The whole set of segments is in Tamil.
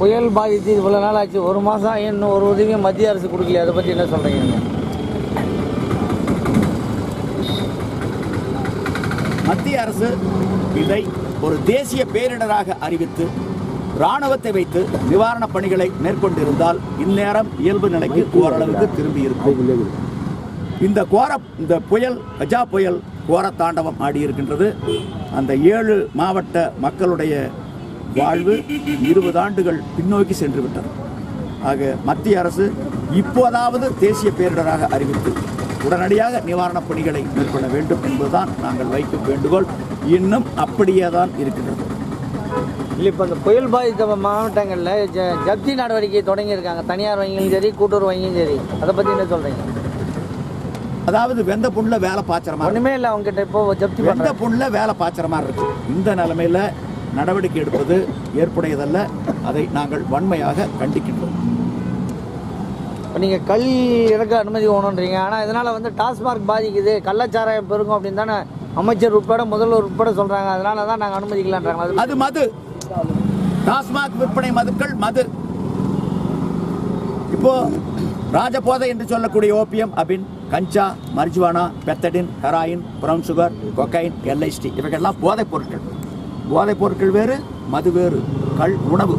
புயல் பாதித்து இவ்வளோ நாள் ஆச்சு, ஒரு மாதம் இன்னும் ஒரு உதவியும் மத்திய அரசு கொடுக்கல. அதை பற்றி என்ன சொல்கிறீங்க? மத்திய அரசு இதை ஒரு தேசிய பேரிடராக அறிவித்து ராணுவத்தை வைத்து நிவாரணப் பணிகளை மேற்கொண்டிருந்தால் இந்நேரம் இயல்பு நிலைக்கு ஓரளவுக்கு திரும்பி இருக்கும். இந்த புயல் கஜா புயல் கோர தாண்டவம் ஆடியிருக்கின்றது. அந்த 7 மாவட்ட மக்களுடைய வாழ்வு 20 ஆண்டுகள் பின்னோக்கி சென்று விட்டது. ஆக மத்திய அரசு இப்போதாவது தேசிய பேரிடராக அறிவித்து உடனடியாக நிவாரணப் பணிகளை மேற்கொள்ள வேண்டும் என்பதுதான் நாங்கள் வைக்கும் வேண்டுகோள். இன்னும் அப்படியே தான் இருக்கின்றது. இல்லை, இப்போ இந்த புயல் பாதித்த மாவட்டங்களில் ஜப்தி நடவடிக்கை தொடங்கியிருக்காங்க. தனியார் வங்கியும் சரி, கூட்டுறவு வங்கியும் சரி. அதை பற்றி என்ன சொல்கிறீங்க? அதாவது வெந்த புண்ணுல வேலை பாய்ச்சறமா ஒன்றுமே இல்லை, அவங்ககிட்ட இப்போ ஜப்தி வெந்த புண்ணுல வேலை பாய்ச்சறமா இருக்கு. இந்த நிலைமையில நடவடிக்கை எடுப்பது ஏற்புடையதல்ல. அதை நாங்கள் வன்மையாக கண்டிக்கின்றோம். இப்போ நீங்கள் கல் இறக்க அனுமதி வேணுன்றீங்க. ஆனால் இதனால் டாஸ்மார்க் பாதிக்குது, கள்ளச்சாராயம் பெருகும் அப்படின்னு தானே அமைச்சர் உட்பட முதல்வர் உட்பட சொல்கிறாங்க. அதனால தான் நாங்கள் அனுமதிக்கலான்றாங்க. அது மது, டாஸ்மாக் விற்பனை மதுக்கள் மது. இப்போ ராஜபோதை என்று சொல்லக்கூடிய ஓபியம், அபின், ganja, marijuana, pethidine, heroin, brown sugar, cocaine, LSD இவைகள்லாம் போதைப் பொருட்கள். போதைப் பொருட்கள் வேறு, மது வேறு, கள் உணவு.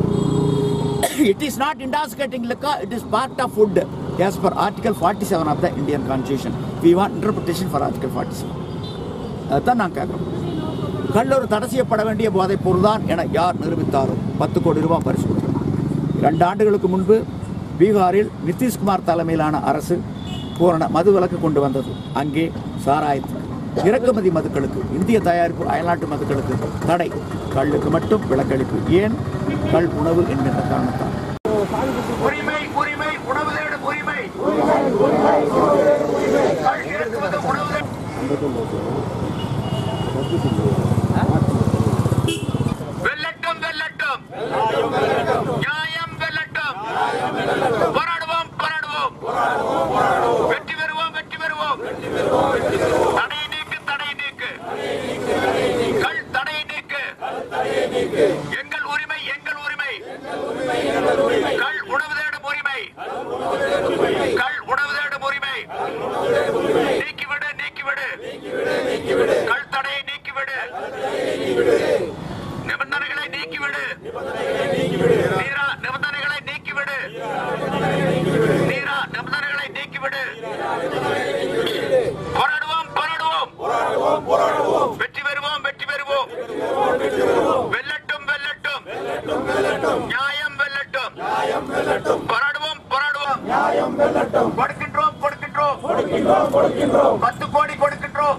It is not intoxicating liquor, it is part of food as per Article 47 of the Indian Constitution. We want interpretation for Article 47. அதுதான் நான் கேட்குறோம். கல் ஒரு தடை செய்யப்பட வேண்டிய போதைப் பொருள் தான் என யார் நிரூபித்தாரோ 10 கோடி ரூபாய் பரிசு கொடுத்தார். 2 ஆண்டுகளுக்கு முன்பு பீகாரில் நிதிஷ்குமார் தலைமையிலான அரசு பூரண மது விலக்கு கொண்டு வந்தது. அங்கே சாராயத்துக்கு, இறக்குமதி மதுக்களுக்கு, இந்திய தயாரிப்பு அயல்நாட்டு மதுக்களுக்கு தடை, கல்லுக்கு மட்டும் விலக்களிப்பு. ஏன்? கல் உணவு என்கின்ற காரணத்தால். உரிமை உரிமை உணவு தேடும் உரிமை, வெல்லட்டும் வெல்லட்டும், நியாயம் வெல்லட்டும், போராடுவோம் போராடுவோம், வெற்றி பெறுவோம் வெற்றி பெறுவோம். தடை நீக்கு தடை நீக்கு, கல் தடை நீக்கு, எங்கள் உரிமை எங்கள் உரிமை, கல் உணவு தேடும் உரிமை, கல் உணவு தேடும் உரிமை, நீக்கிவிடு நீக்கிவிடு, கல் தடையை நீக்கிவிடு, நிபந்தனைகளை நீக்கிவிடு, நீரா நிபந்தனைகளை நீக்கிவிடு, நீரா நிபந்தனைகளை நீக்கிவிடு. போராடுவோம் போராடுவோம், வெற்றி பெறுவோம் வெற்றி பெறுவோம், வெல்லட்டும் வெல்லட்டும், நியாயம் வெல்லட்டும், போராடுவோம் போராடுவோம், கொடுக்கின்றோம் கொடுக்கின்றோம், 10 கோடி கொடுக்கின்றோம்,